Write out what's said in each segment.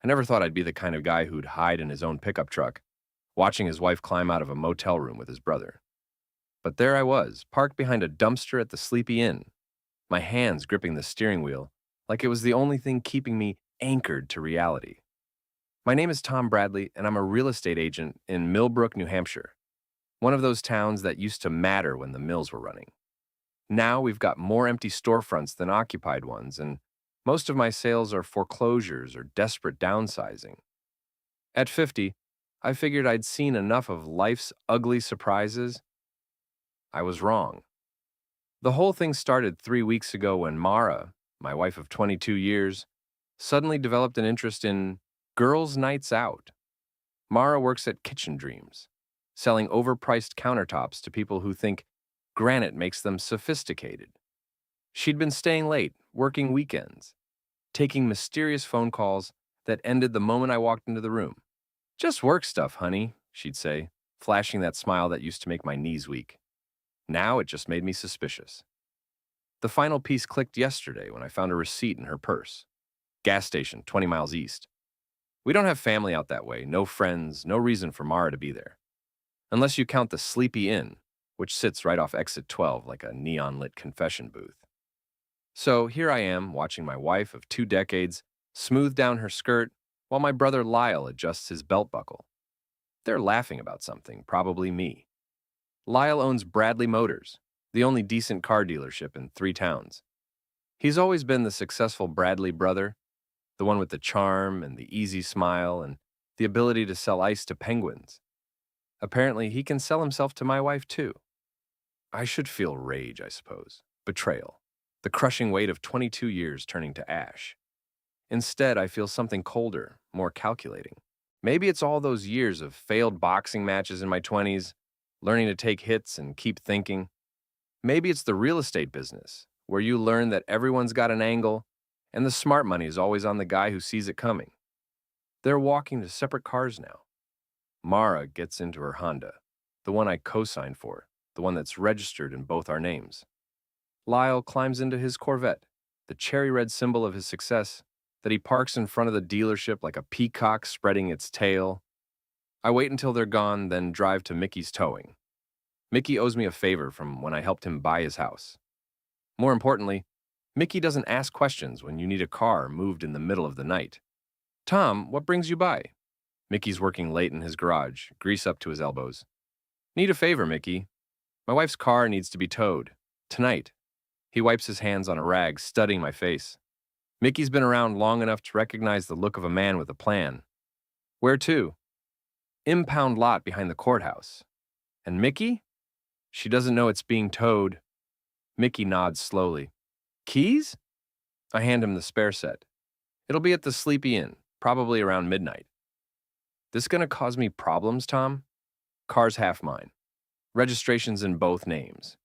I never thought I'd be the kind of guy who'd hide in his own pickup truck, watching his wife climb out of a motel room with his brother. But there I was, parked behind a dumpster at the Sleepy Inn, my hands gripping the steering wheel like it was the only thing keeping me anchored to reality. My name is Tom Bradley, and I'm a real estate agent in Millbrook, New Hampshire, one of those towns that used to matter when the mills were running. Now we've got more empty storefronts than occupied ones, and most of my sales are foreclosures or desperate downsizing. At 50, I figured I'd seen enough of life's ugly surprises. I was wrong. The whole thing started 3 weeks ago when Mara, my wife of 22 years, suddenly developed an interest in girls' nights out. Mara works at Kitchen Dreams, selling overpriced countertops to people who think granite makes them sophisticated. She'd been staying late, working weekends, taking mysterious phone calls that ended the moment I walked into the room. "Just work stuff, honey," she'd say, flashing that smile that used to make my knees weak. Now it just made me suspicious. The final piece clicked yesterday when I found a receipt in her purse. Gas station, 20 miles east. We don't have family out that way, no friends, no reason for Mara to be there. Unless you count the Sleepy Inn, which sits right off exit 12 like a neon-lit confession booth. So here I am, watching my wife of 2 decades smooth down her skirt while my brother Lyle adjusts his belt buckle. They're laughing about something, probably me. Lyle owns Bradley Motors, the only decent car dealership in 3 towns. He's always been the successful Bradley brother, the one with the charm and the easy smile and the ability to sell ice to penguins. Apparently, he can sell himself to my wife, too. I should feel rage, I suppose. Betrayal. The crushing weight of 22 years turning to ash. Instead, I feel something colder, more calculating. Maybe it's all those years of failed boxing matches in my 20s, learning to take hits and keep thinking. Maybe it's the real estate business, where you learn that everyone's got an angle, and the smart money is always on the guy who sees it coming. They're walking to separate cars now. Mara gets into her Honda, the one I co-signed for, the one that's registered in both our names. Lyle climbs into his Corvette, the cherry red symbol of his success, that he parks in front of the dealership like a peacock spreading its tail. I wait until they're gone, then drive to Mickey's Towing. Mickey owes me a favor from when I helped him buy his house. More importantly, Mickey doesn't ask questions when you need a car moved in the middle of the night. "Tom, what brings you by?" Mickey's working late in his garage, grease up to his elbows. "Need a favor, Mickey. My wife's car needs to be towed. Tonight." He wipes his hands on a rag, studying my face. Mickey's been around long enough to recognize the look of a man with a plan. "Where to?" "Impound lot behind the courthouse." "And Mickey?" "She doesn't know it's being towed." Mickey nods slowly. "Keys?" I hand him the spare set. "It'll be at the Sleepy Inn, probably around midnight." "This gonna cause me problems, Tom?" "Car's half mine. Registration's in both names.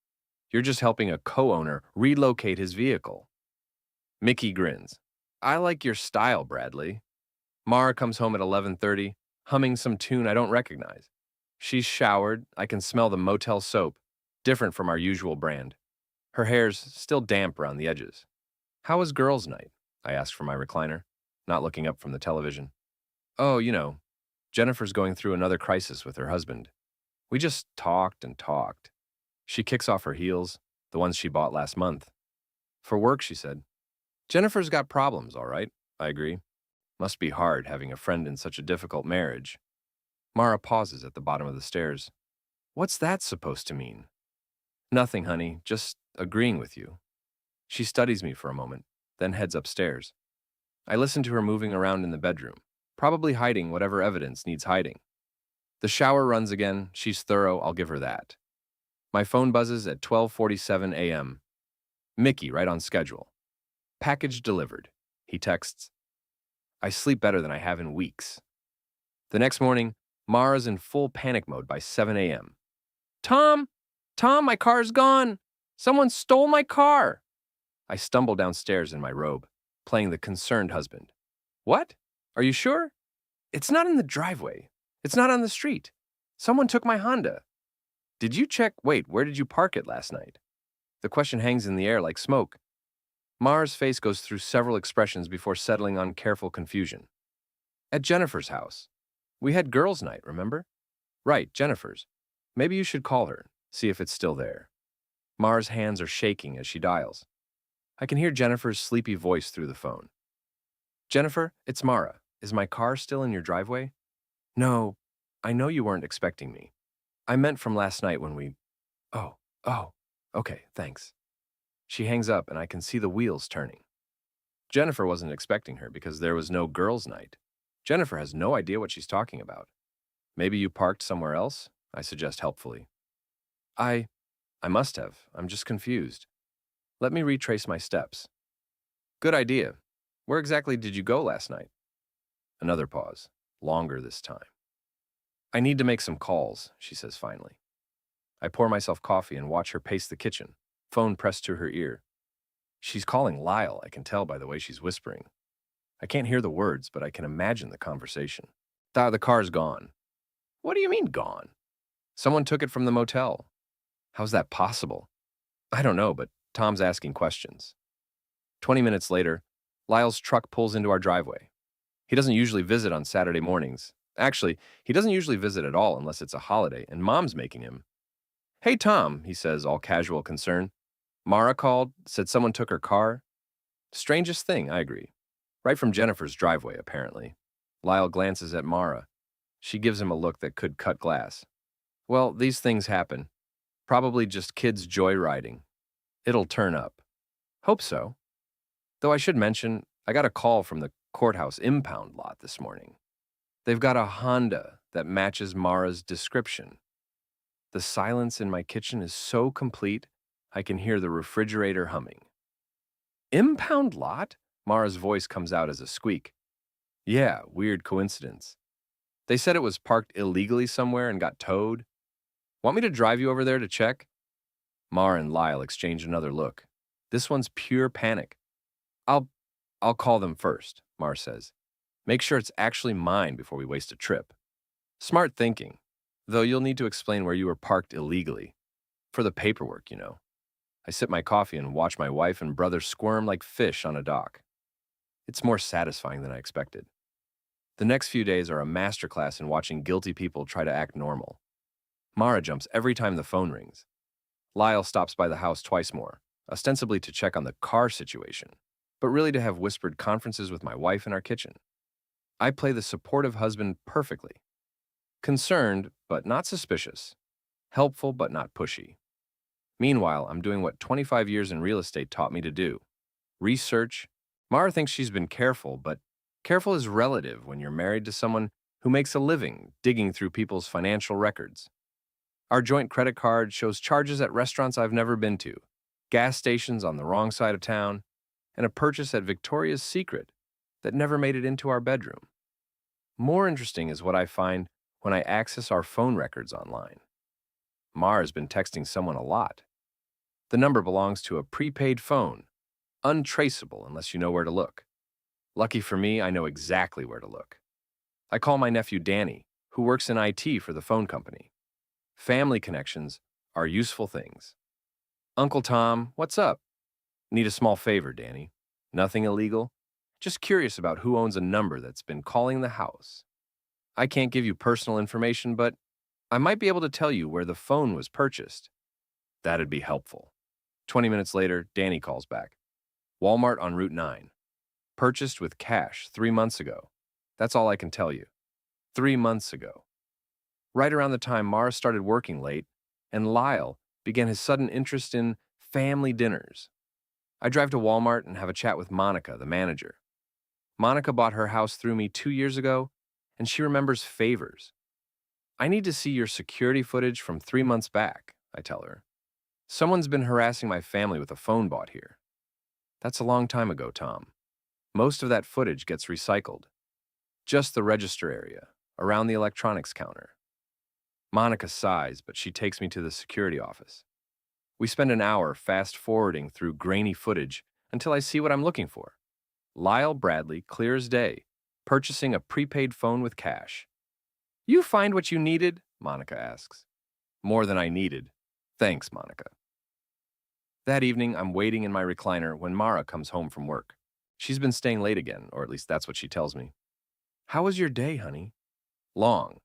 You're just helping a co-owner relocate his vehicle." Mickey grins. "I like your style, Bradley." Mara comes home at 11:30, humming some tune I don't recognize. She's showered. I can smell the motel soap, different from our usual brand. Her hair's still damp around the edges. "How was girls' night?" I ask from my recliner, not looking up from the television. "Oh, Jennifer's going through another crisis with her husband. We just talked and talked." She kicks off her heels, the ones she bought last month. "For work," she said. "Jennifer's got problems, all right," I agree. Must be hard having a friend in such a difficult marriage. Mara pauses at the bottom of the stairs. "What's that supposed to mean?" "Nothing, honey, just agreeing with you." She studies me for a moment, then heads upstairs. I listen to her moving around in the bedroom, probably hiding whatever evidence needs hiding. The shower runs again. She's thorough, I'll give her that. My phone buzzes at 12:47 a.m. Mickey, right on schedule. "Package delivered," he texts. I sleep better than I have in weeks. The next morning, Mara's in full panic mode by 7 a.m. "Tom! Tom, my car's gone! Someone stole my car!" I stumble downstairs in my robe, playing the concerned husband. "What? Are you sure?" "It's not in the driveway. It's not on the street. Someone took my Honda." "Did you check? Wait, where did you park it last night?" The question hangs in the air like smoke. Mara's face goes through several expressions before settling on careful confusion. At Jennifer's house. We had girls' night, remember? Right, Jennifer's. Maybe you should call her, see if it's still there. Mara's hands are shaking as she dials. I can hear Jennifer's sleepy voice through the phone. Jennifer, it's Mara. Is my car still in your driveway? No, I know you weren't expecting me. I meant from last night when we... Oh, oh, okay, thanks. She hangs up and I can see the wheels turning. Jennifer wasn't expecting her because there was no girls' night. Jennifer has no idea what she's talking about. Maybe you parked somewhere else? I suggest helpfully. I must have. I'm just confused. Let me retrace my steps. Good idea. Where exactly did you go last night? Another pause. Longer this time. I need to make some calls, she says finally. I pour myself coffee and watch her pace the kitchen, phone pressed to her ear. She's calling Lyle, I can tell by the way she's whispering. I can't hear the words, but I can imagine the conversation. The car's gone. What do you mean gone? Someone took it from the motel. How's that possible? I don't know, but Tom's asking questions. 20 minutes later, Lyle's truck pulls into our driveway. He doesn't usually visit on Saturday mornings. Actually, he doesn't usually visit at all unless it's a holiday, and Mom's making him. Hey, Tom, he says, all casual concern. Mara called, said someone took her car. Strangest thing, I agree. Right from Jennifer's driveway, apparently. Lyle glances at Mara. She gives him a look that could cut glass. Well, these things happen. Probably just kids joyriding. It'll turn up. Hope so. Though I should mention, I got a call from the courthouse impound lot this morning. They've got a Honda that matches Mara's description. The silence in my kitchen is so complete, I can hear the refrigerator humming. Impound lot? Mara's voice comes out as a squeak. Yeah, weird coincidence. They said it was parked illegally somewhere and got towed. Want me to drive you over there to check? Mara and Lyle exchange another look. This one's pure panic. I'll call them first, Mara says. Make sure it's actually mine before we waste a trip. Smart thinking, though you'll need to explain where you were parked illegally. For the paperwork, you know. I sip my coffee and watch my wife and brother squirm like fish on a dock. It's more satisfying than I expected. The next few days are a masterclass in watching guilty people try to act normal. Mara jumps every time the phone rings. Lyle stops by the house twice more, ostensibly to check on the car situation, but really to have whispered conferences with my wife in our kitchen. I play the supportive husband perfectly. Concerned, but not suspicious. Helpful, but not pushy. Meanwhile, I'm doing what 25 years in real estate taught me to do. Research. Mara thinks she's been careful, but careful is relative when you're married to someone who makes a living digging through people's financial records. Our joint credit card shows charges at restaurants I've never been to, gas stations on the wrong side of town, and a purchase at Victoria's Secret that never made it into our bedroom. More interesting is what I find when I access our phone records online. Mara's been texting someone a lot. The number belongs to a prepaid phone, untraceable unless you know where to look. Lucky for me, I know exactly where to look. I call my nephew Danny, who works in IT for the phone company. Family connections are useful things. Uncle Tom, what's up? Need a small favor, Danny. Nothing illegal. Just curious about who owns a number that's been calling the house. I can't give you personal information, but I might be able to tell you where the phone was purchased. That'd be helpful. 20 minutes later, Danny calls back. Walmart on Route 9. Purchased with cash 3 months ago. That's all I can tell you. 3 months ago. Right around the time Mara started working late, and Lyle began his sudden interest in family dinners. I drive to Walmart and have a chat with Monica, the manager. Monica bought her house through me 2 years ago, and she remembers favors. I need to see your security footage from 3 months back, I tell her. Someone's been harassing my family with a phone bought here. That's a long time ago, Tom. Most of that footage gets recycled. Just the register area, around the electronics counter. Monica sighs, but she takes me to the security office. We spend an hour fast-forwarding through grainy footage until I see what I'm looking for. Lyle Bradley, clear as day, purchasing a prepaid phone with cash. You find what you needed? Monica asks. More than I needed. Thanks, Monica. That evening, I'm waiting in my recliner when Mara comes home from work. She's been staying late again, or at least that's what she tells me. How was your day, honey? Long.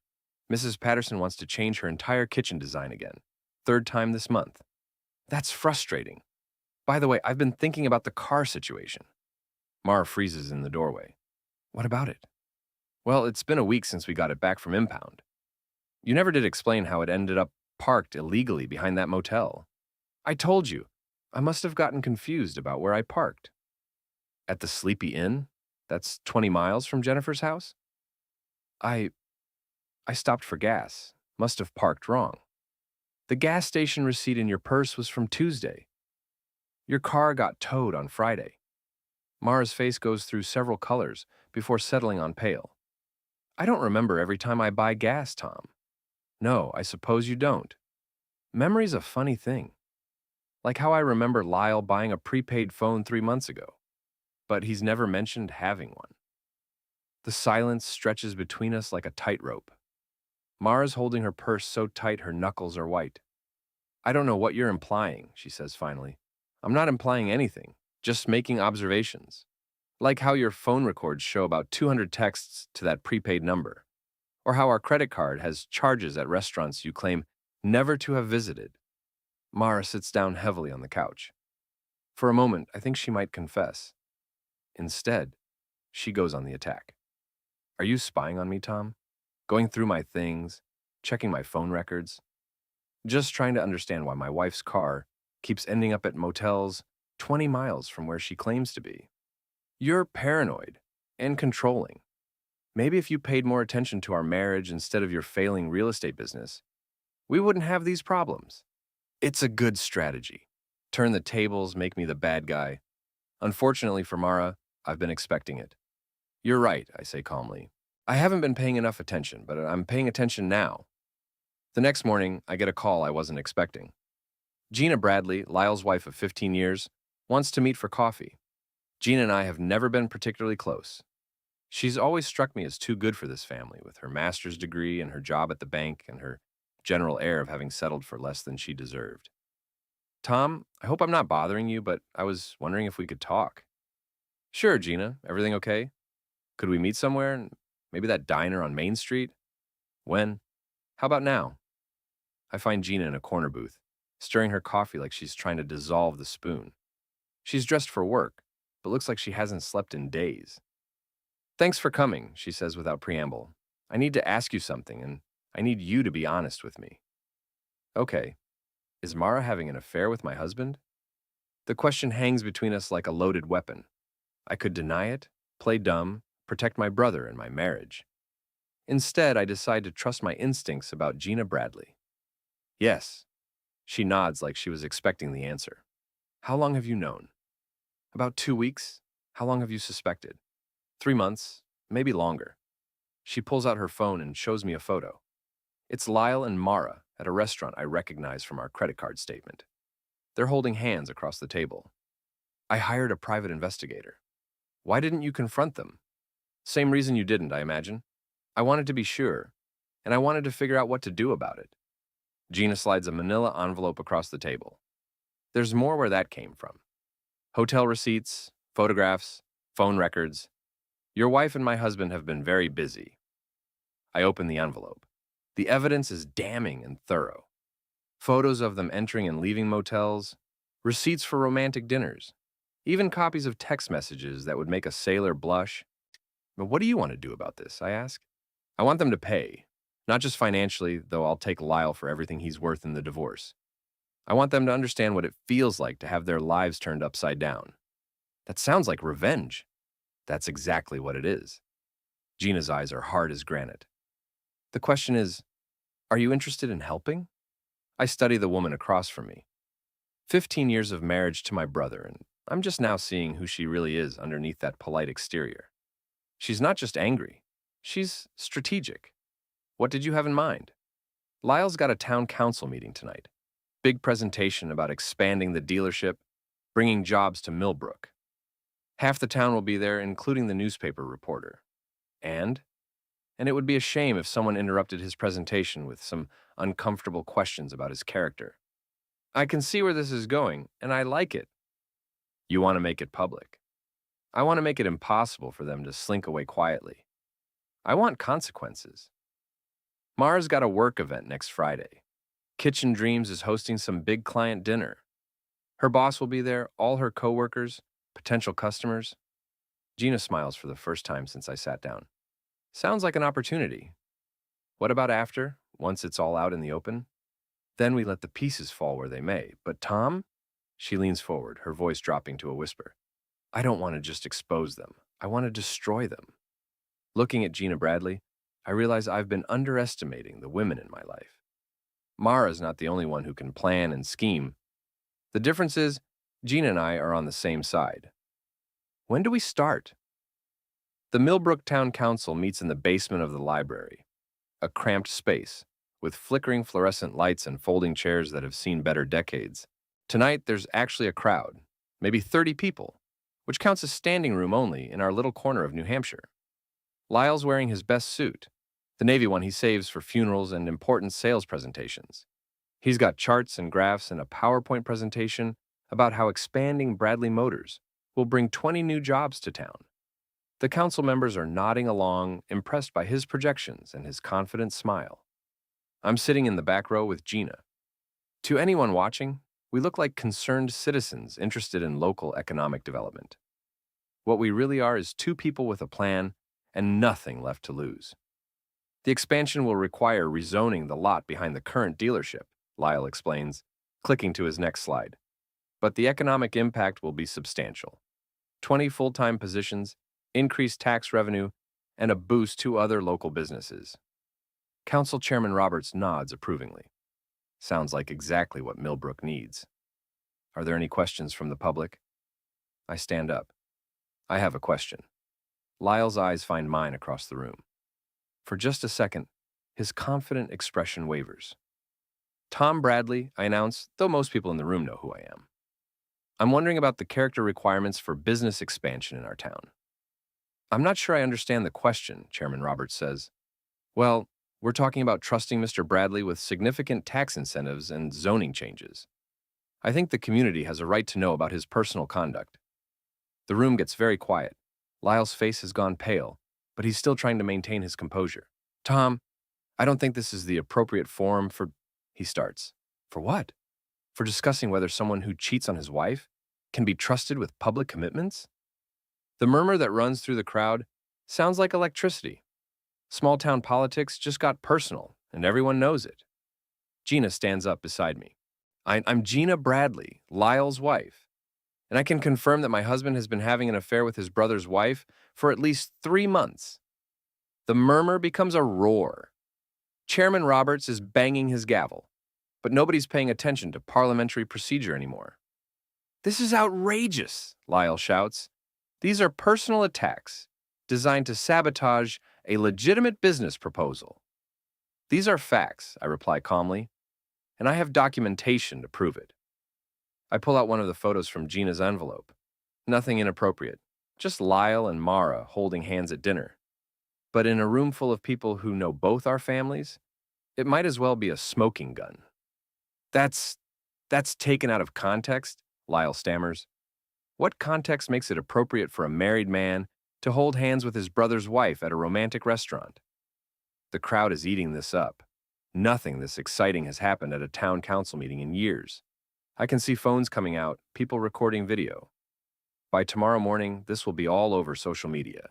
Mrs. Patterson wants to change her entire kitchen design again. Third time this month. That's frustrating. By the way, I've been thinking about the car situation. Mara freezes in the doorway. What about it? Well, it's been a week since we got it back from impound. You never did explain how it ended up parked illegally behind that motel. I told you. I must have gotten confused about where I parked. At the Sleepy Inn? That's 20 miles from Jennifer's house? I I stopped for gas. Must have parked wrong. The gas station receipt in your purse was from Tuesday. Your car got towed on Friday. Mara's face goes through several colors before settling on pale. I don't remember every time I buy gas, Tom. No, I suppose you don't. Memory's a funny thing. Like how I remember Lyle buying a prepaid phone 3 months ago, but he's never mentioned having one. The silence stretches between us like a tightrope. Mara's holding her purse so tight her knuckles are white. I don't know what you're implying, she says finally. I'm not implying anything, just making observations. Like how your phone records show about 200 texts to that prepaid number, or how our credit card has charges at restaurants you claim never to have visited. Mara sits down heavily on the couch. For a moment, I think she might confess. Instead, she goes on the attack. Are you spying on me, Tom? Going through my things, checking my phone records? Just trying to understand why my wife's car keeps ending up at motels 20 miles from where she claims to be. You're paranoid and controlling. Maybe if you paid more attention to our marriage instead of your failing real estate business, we wouldn't have these problems. It's a good strategy. Turn the tables, make me the bad guy. Unfortunately for Mara, I've been expecting it. You're right, I say calmly. I haven't been paying enough attention, but I'm paying attention now. The next morning, I get a call I wasn't expecting. Gina Bradley, Lyle's wife of 15 years, wants to meet for coffee. Gina and I have never been particularly close. She's always struck me as too good for this family, with her master's degree and her job at the bank and her general air of having settled for less than she deserved. Tom, I hope I'm not bothering you, but I was wondering if we could talk. Sure, Gina. Everything okay? Could we meet somewhere? Maybe that diner on Main Street? When? How about now? I find Gina in a corner booth, stirring her coffee like she's trying to dissolve the spoon. She's dressed for work, but looks like she hasn't slept in days. Thanks for coming, she says without preamble. I need to ask you something, and I need you to be honest with me. Okay. Is Mara having an affair with my husband? The question hangs between us like a loaded weapon. I could deny it, play dumb, protect my brother and my marriage. Instead, I decide to trust my instincts about Gina Bradley. Yes. She nods like she was expecting the answer. How long have you known? About 2 weeks. How long have you suspected? 3 months, maybe longer. She pulls out her phone and shows me a photo. It's Lyle and Mara at a restaurant I recognize from our credit card statement. They're holding hands across the table. I hired a private investigator. Why didn't you confront them? Same reason you didn't, I imagine. I wanted to be sure, and I wanted to figure out what to do about it. Gina slides a manila envelope across the table. There's more where that came from. Hotel receipts, photographs, phone records. Your wife and my husband have been very busy. I open the envelope. The evidence is damning and thorough. Photos of them entering and leaving motels, receipts for romantic dinners, even copies of text messages that would make a sailor blush. But what do you want to do about this, I ask? I want them to pay. Not just financially, though I'll take Lyle for everything he's worth in the divorce. I want them to understand what it feels like to have their lives turned upside down. That sounds like revenge. That's exactly what it is. Gina's eyes are hard as granite. The question is, are you interested in helping? I study the woman across from me. 15 years of marriage to my brother, and I'm just now seeing who she really is underneath that polite exterior. She's not just angry. She's strategic. What did you have in mind? Lyle's got a town council meeting tonight. Big presentation about expanding the dealership, bringing jobs to Millbrook. Half the town will be there, including the newspaper reporter. And it would be a shame if someone interrupted his presentation with some uncomfortable questions about his character. I can see where this is going, and I like it. You want to make it public. I want to make it impossible for them to slink away quietly. I want consequences. Mara's got a work event next Friday. Kitchen Dreams is hosting some big client dinner. Her boss will be there, all her coworkers, potential customers. Gina smiles for the first time since I sat down. Sounds like an opportunity. What about after, once it's all out in the open? Then we let the pieces fall where they may. But Tom? She leans forward, her voice dropping to a whisper. I don't want to just expose them. I want to destroy them. Looking at Gina Bradley, I realize I've been underestimating the women in my life. Mara's not the only one who can plan and scheme. The difference is, Gina and I are on the same side. When do we start? The Millbrook Town Council meets in the basement of the library, a cramped space with flickering fluorescent lights and folding chairs that have seen better decades. Tonight, there's actually a crowd, maybe 30 people, which counts as standing room only in our little corner of New Hampshire. Lyle's wearing his best suit, the navy one he saves for funerals and important sales presentations. He's got charts and graphs and a PowerPoint presentation about how expanding Bradley Motors will bring 20 new jobs to town. The council members are nodding along, impressed by his projections and his confident smile. I'm sitting in the back row with Gina. To anyone watching, we look like concerned citizens interested in local economic development. What we really are is two people with a plan and nothing left to lose. The expansion will require rezoning the lot behind the current dealership, Lyle explains, clicking to his next slide. But the economic impact will be substantial. 20 full-time positions, increased tax revenue, and a boost to other local businesses. Council Chairman Roberts nods approvingly. Sounds like exactly what Millbrook needs. Are there any questions from the public? I stand up. I have a question. Lyle's eyes find mine across the room. For just a second, his confident expression wavers. Tom Bradley, I announce, though most people in the room know who I am. I'm wondering about the character requirements for business expansion in our town. I'm not sure I understand the question, Chairman Roberts says. Well, we're talking about trusting Mr. Bradley with significant tax incentives and zoning changes. I think the community has a right to know about his personal conduct. The room gets very quiet. Lyle's face has gone pale, but he's still trying to maintain his composure. Tom, I don't think this is the appropriate forum for... He starts. For what? For discussing whether someone who cheats on his wife can be trusted with public commitments? The murmur that runs through the crowd sounds like electricity. Small-town politics just got personal, and everyone knows it. Gina stands up beside me. I'm Gina Bradley, Lyle's wife, and I can confirm that my husband has been having an affair with his brother's wife for at least 3 months. The murmur becomes a roar. Chairman Roberts is banging his gavel, but nobody's paying attention to parliamentary procedure anymore. This is outrageous, Lyle shouts. These are personal attacks designed to sabotage a legitimate business proposal. These are facts, I reply calmly, and I have documentation to prove it. I pull out one of the photos from Gina's envelope. Nothing inappropriate, just Lyle and Mara holding hands at dinner. But in a room full of people who know both our families, it might as well be a smoking gun. That's taken out of context, Lyle stammers. What context makes it appropriate for a married man to hold hands with his brother's wife at a romantic restaurant? The crowd is eating this up. Nothing this exciting has happened at a town council meeting in years. I can see phones coming out, people recording video. By tomorrow morning, this will be all over social media.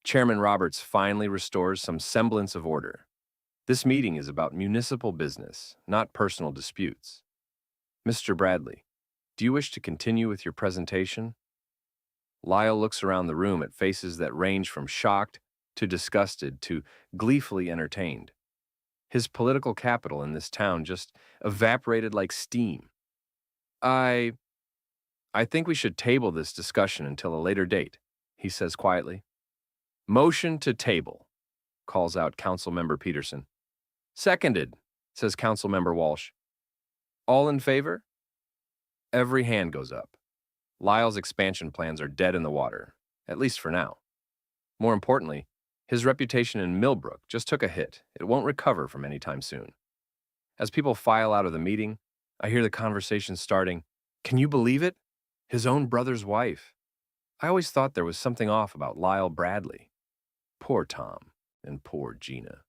Chairman Roberts finally restores some semblance of order. This meeting is about municipal business, not personal disputes. Mr. Bradley, do you wish to continue with your presentation? Lyle looks around the room at faces that range from shocked to disgusted to gleefully entertained. His political capital in this town just evaporated like steam. I think we should table this discussion until a later date, he says quietly. Motion to table, calls out Councilmember Peterson. Seconded, says Councilmember Walsh. All in favor? Every hand goes up. Lyle's expansion plans are dead in the water, at least for now. More importantly, his reputation in Millbrook just took a hit. It won't recover from any time soon. As people file out of the meeting, I hear the conversation starting. Can you believe it? His own brother's wife. I always thought there was something off about Lyle Bradley. Poor Tom. And poor Gina.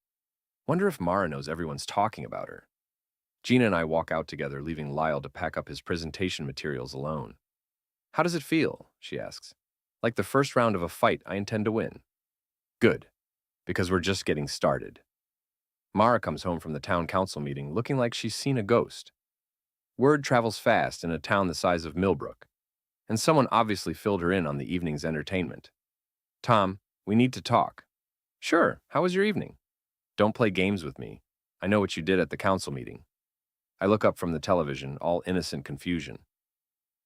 Wonder if Mara knows everyone's talking about her. Gina and I walk out together, leaving Lyle to pack up his presentation materials alone. How does it feel? She asks. Like the first round of a fight I intend to win. Good, because we're just getting started. Mara comes home from the town council meeting looking like she's seen a ghost. Word travels fast in a town the size of Millbrook, and someone obviously filled her in on the evening's entertainment. Tom, we need to talk. Sure, how was your evening? Don't play games with me. I know what you did at the council meeting. I look up from the television, all innocent confusion.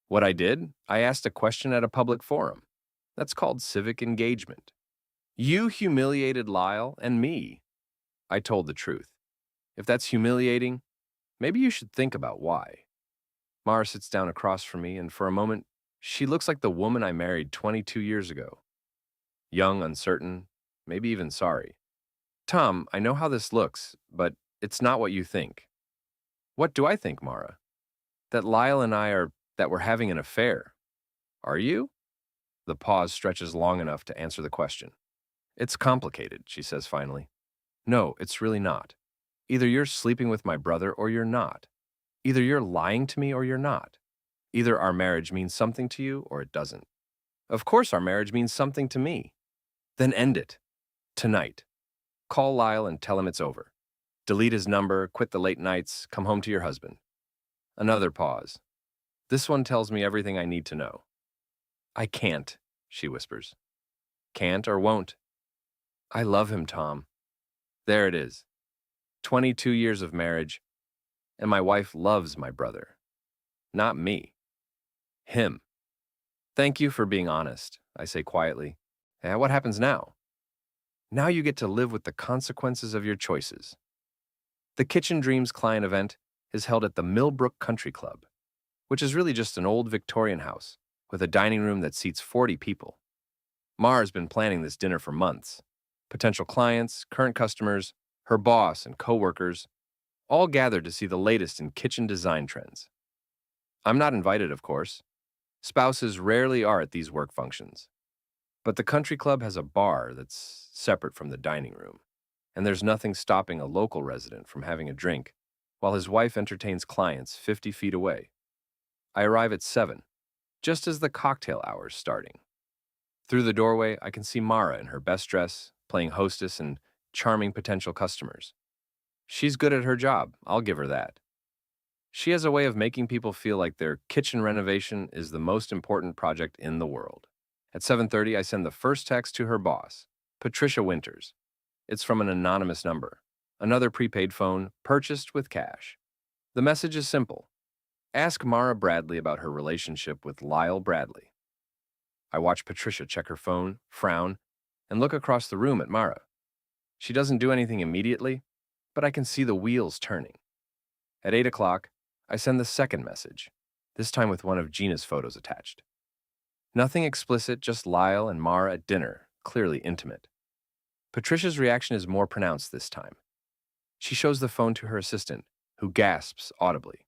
What I did? I asked a question at a public forum. That's called civic engagement. You humiliated Lyle and me. I told the truth. If that's humiliating, maybe you should think about why. Mara sits down across from me, and for a moment, she looks like the woman I married 22 years ago. Young, uncertain, maybe even sorry. Tom, I know how this looks, but it's not what you think. What do I think, Mara? That Lyle and that we're having an affair. Are you? The pause stretches long enough to answer the question. It's complicated, she says finally. No, it's really not. Either you're sleeping with my brother or you're not. Either you're lying to me or you're not. Either our marriage means something to you or it doesn't. Of course our marriage means something to me. Then end it. Tonight. Call Lyle and tell him it's over. Delete his number, quit the late nights, come home to your husband. Another pause. This one tells me everything I need to know. I can't, she whispers. Can't or won't. I love him, Tom. There it is. 22 years of marriage, and my wife loves my brother. Not me. Him. Thank you for being honest, I say quietly. And what happens now? Now you get to live with the consequences of your choices. The Kitchen Dreams client event is held at the Millbrook Country Club, which is really just an old Victorian house with a dining room that seats 40 people. Mara's been planning this dinner for months. Potential clients, current customers, her boss and coworkers, all gathered to see the latest in kitchen design trends. I'm not invited, of course. Spouses rarely are at these work functions. But the country club has a bar that's separate from the dining room, and there's nothing stopping a local resident from having a drink while his wife entertains clients 50 feet away. I arrive at 7, just as the cocktail hour's starting. Through the doorway, I can see Mara in her best dress, playing hostess and charming potential customers. She's good at her job, I'll give her that. She has a way of making people feel like their kitchen renovation is the most important project in the world. At 7:30, I send the first text to her boss, Patricia Winters. It's from an anonymous number, another prepaid phone purchased with cash. The message is simple. Ask Mara Bradley about her relationship with Lyle Bradley. I watch Patricia check her phone, frown, and look across the room at Mara. She doesn't do anything immediately, but I can see the wheels turning. At 8 o'clock, I send the second message, this time with one of Gina's photos attached. Nothing explicit, just Lyle and Mara at dinner, clearly intimate. Patricia's reaction is more pronounced this time. She shows the phone to her assistant, who gasps audibly.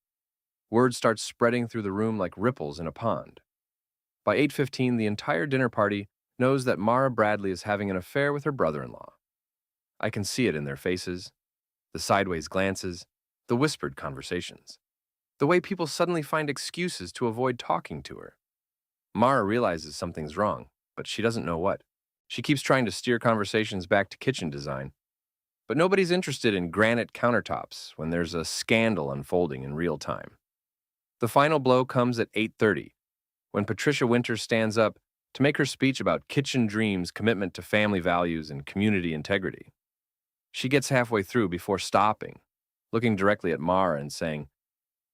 Word starts spreading through the room like ripples in a pond. By 8:15, the entire dinner party knows that Mara Bradley is having an affair with her brother-in-law. I can see it in their faces, the sideways glances, the whispered conversations, the way people suddenly find excuses to avoid talking to her. Mara realizes something's wrong, but she doesn't know what. She keeps trying to steer conversations back to kitchen design, but nobody's interested in granite countertops when there's a scandal unfolding in real time. The final blow comes at 8:30, when Patricia Winters stands up to make her speech about Kitchen Dreams' commitment to family values and community integrity. She gets halfway through before stopping, looking directly at Mara and saying,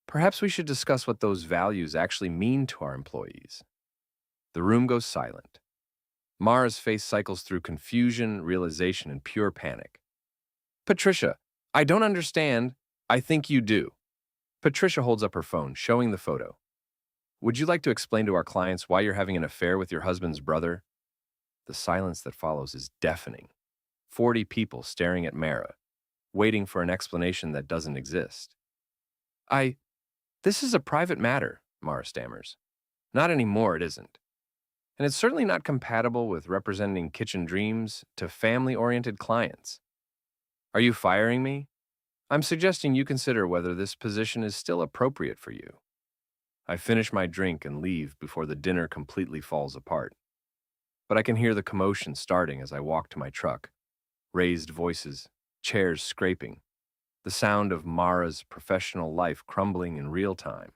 "Perhaps we should discuss what those values actually mean to our employees." The room goes silent. Mara's face cycles through confusion, realization, and pure panic. "Patricia, I don't understand. I think you do." Patricia holds up her phone, showing the photo. "Would you like to explain to our clients why you're having an affair with your husband's brother?" The silence that follows is deafening. 40 people staring at Mara, waiting for an explanation that doesn't exist. This is a private matter," Mara stammers. "Not anymore, it isn't." And it's certainly not compatible with representing kitchen dreams to family-oriented clients. Are you firing me? I'm suggesting you consider whether this position is still appropriate for you. I finish my drink and leave before the dinner completely falls apart. But I can hear the commotion starting as I walk to my truck. Raised voices, chairs scraping, the sound of Mara's professional life crumbling in real time.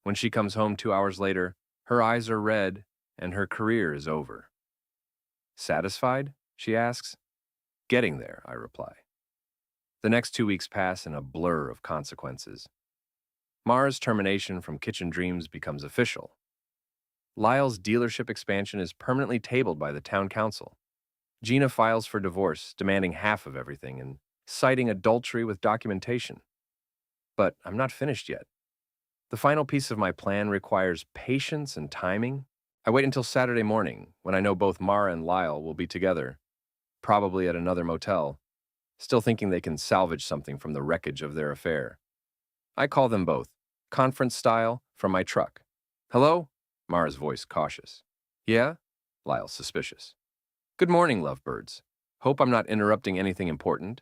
When she comes home 2 hours later, her eyes are red and her career is over. Satisfied? She asks. Getting there, I reply. The next 2 weeks pass in a blur of consequences. Mara's termination from Kitchen Dreams becomes official. Lyle's dealership expansion is permanently tabled by the town council. Gina files for divorce, demanding half of everything and citing adultery with documentation. But I'm not finished yet. The final piece of my plan requires patience and timing. I wait until Saturday morning, when I know both Mara and Lyle will be together, probably at another motel, still thinking they can salvage something from the wreckage of their affair. I call them both, conference style, from my truck. Hello? Mara's voice cautious. Yeah? Lyle suspicious. Good morning, lovebirds. Hope I'm not interrupting anything important.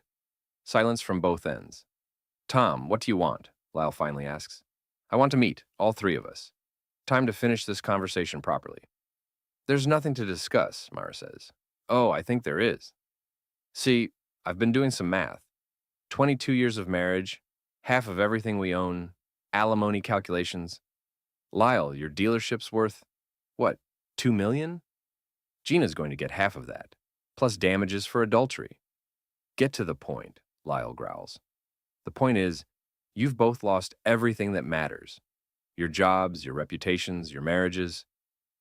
Silence from both ends. Tom, what do you want? Lyle finally asks. I want to meet, all three of us. Time to finish this conversation properly. There's nothing to discuss, Mara says. Oh, I think there is. See, I've been doing some math. 22 years of marriage, half of everything we own, alimony calculations. Lyle, your dealership's worth, what, $2 million? Gina's going to get half of that, plus damages for adultery. Get to the point, Lyle growls. The point is, you've both lost everything that matters. Your jobs, your reputations, your marriages.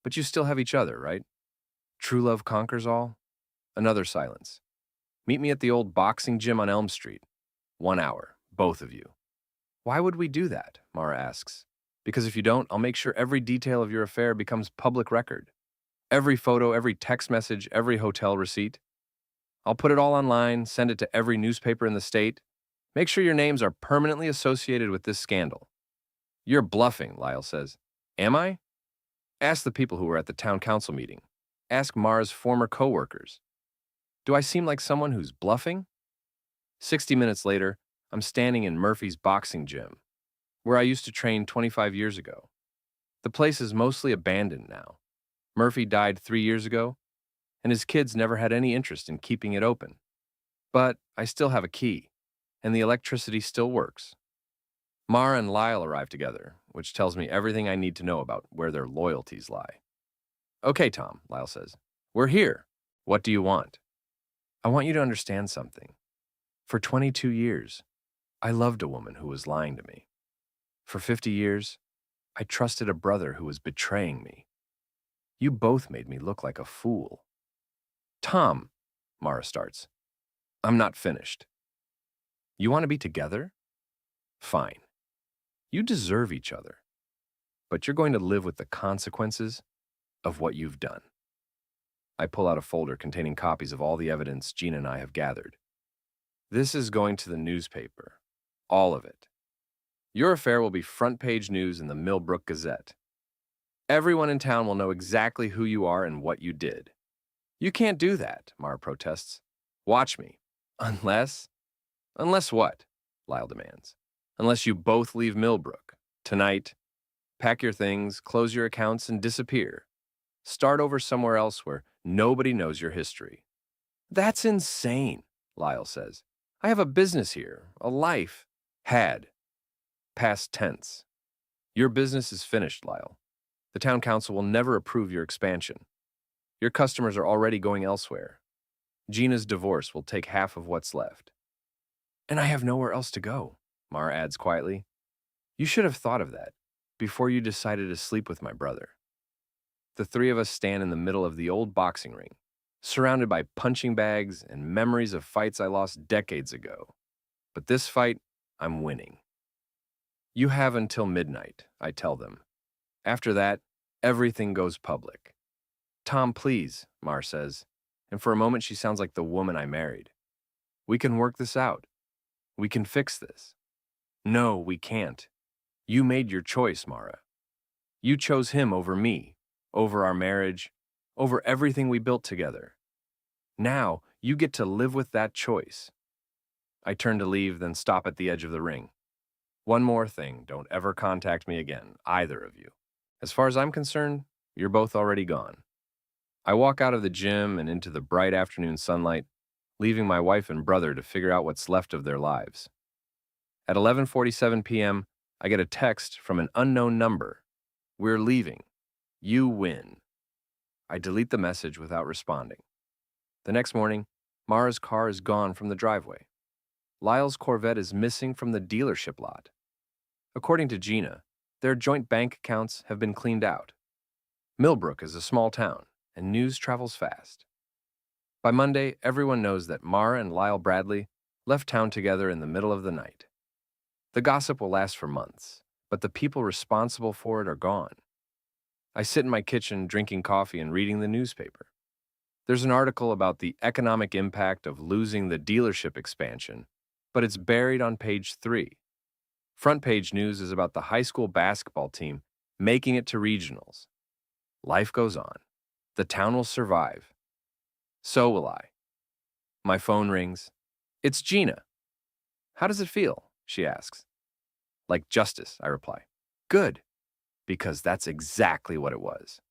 But you still have each other, right? True love conquers all? Another silence. Meet me at the old boxing gym on Elm Street. 1 hour, both of you. Why would we do that? Mara asks. Because if you don't, I'll make sure every detail of your affair becomes public record. Every photo, every text message, every hotel receipt. I'll put it all online, send it to every newspaper in the state. Make sure your names are permanently associated with this scandal. You're bluffing, Lyle says. Am I? Ask the people who were at the town council meeting. Ask Mara's former co-workers. Do I seem like someone who's bluffing? 60 minutes later, I'm standing in Murphy's boxing gym, where I used to train 25 years ago. The place is mostly abandoned now. Murphy died 3 years ago, and his kids never had any interest in keeping it open. But I still have a key, and the electricity still works. Mara and Lyle arrive together, which tells me everything I need to know about where their loyalties lie. Okay, Tom, Lyle says. We're here. What do you want? I want you to understand something. For 22 years, I loved a woman who was lying to me. For 50 years, I trusted a brother who was betraying me. You both made me look like a fool. Tom, Mara starts. I'm not finished. You want to be together? Fine. You deserve each other. But you're going to live with the consequences of what you've done. I pull out a folder containing copies of all the evidence Gina and I have gathered. This is going to the newspaper. All of it. Your affair will be front-page news in the Millbrook Gazette. Everyone in town will know exactly who you are and what you did. You can't do that, Mara protests. Watch me. Unless what? Lyle demands. Unless you both leave Millbrook. Tonight, pack your things, close your accounts, and disappear. Start over somewhere else where nobody knows your history. That's insane, Lyle says. I have a business here, a life. Had. Past tense. Your business is finished, Lyle. The town council will never approve your expansion. Your customers are already going elsewhere. Gina's divorce will take half of what's left. And I have nowhere else to go, Mara adds quietly. You should have thought of that before you decided to sleep with my brother. The three of us stand in the middle of the old boxing ring, surrounded by punching bags and memories of fights I lost decades ago. But this fight, I'm winning. You have until midnight, I tell them. After that, everything goes public. Tom, please, Mar says, and for a moment she sounds like the woman I married. We can work this out. We can fix this. No, we can't. You made your choice, Mara. You chose him over me. over our marriage, over everything we built together. Now, you get to live with that choice. I turn to leave, then stop at the edge of the ring. One more thing, don't ever contact me again, either of you. As far as I'm concerned, you're both already gone. I walk out of the gym and into the bright afternoon sunlight, leaving my wife and brother to figure out what's left of their lives. At 11:47 p.m., I get a text from an unknown number. We're leaving. You win. I delete the message without responding. The next morning, Mara's car is gone from the driveway. Lyle's Corvette is missing from the dealership lot. According to Gina, their joint bank accounts have been cleaned out. Millbrook is a small town, and news travels fast. By Monday, everyone knows that Mara and Lyle Bradley left town together in the middle of the night. The gossip will last for months, but the people responsible for it are gone. I sit in my kitchen drinking coffee and reading the newspaper. There's an article about the economic impact of losing the dealership expansion, but it's buried on page 3. Front page news is about the high school basketball team making it to regionals. Life goes on. The town will survive. So will I. My phone rings. It's Gina. How does it feel? She asks. Like justice, I reply. Good, because that's exactly what it was.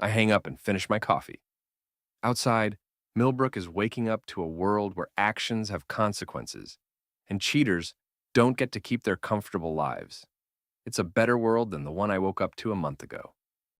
I hang up and finish my coffee. Outside, Millbrook is waking up to a world where actions have consequences, and cheaters don't get to keep their comfortable lives. It's a better world than the one I woke up to a month ago.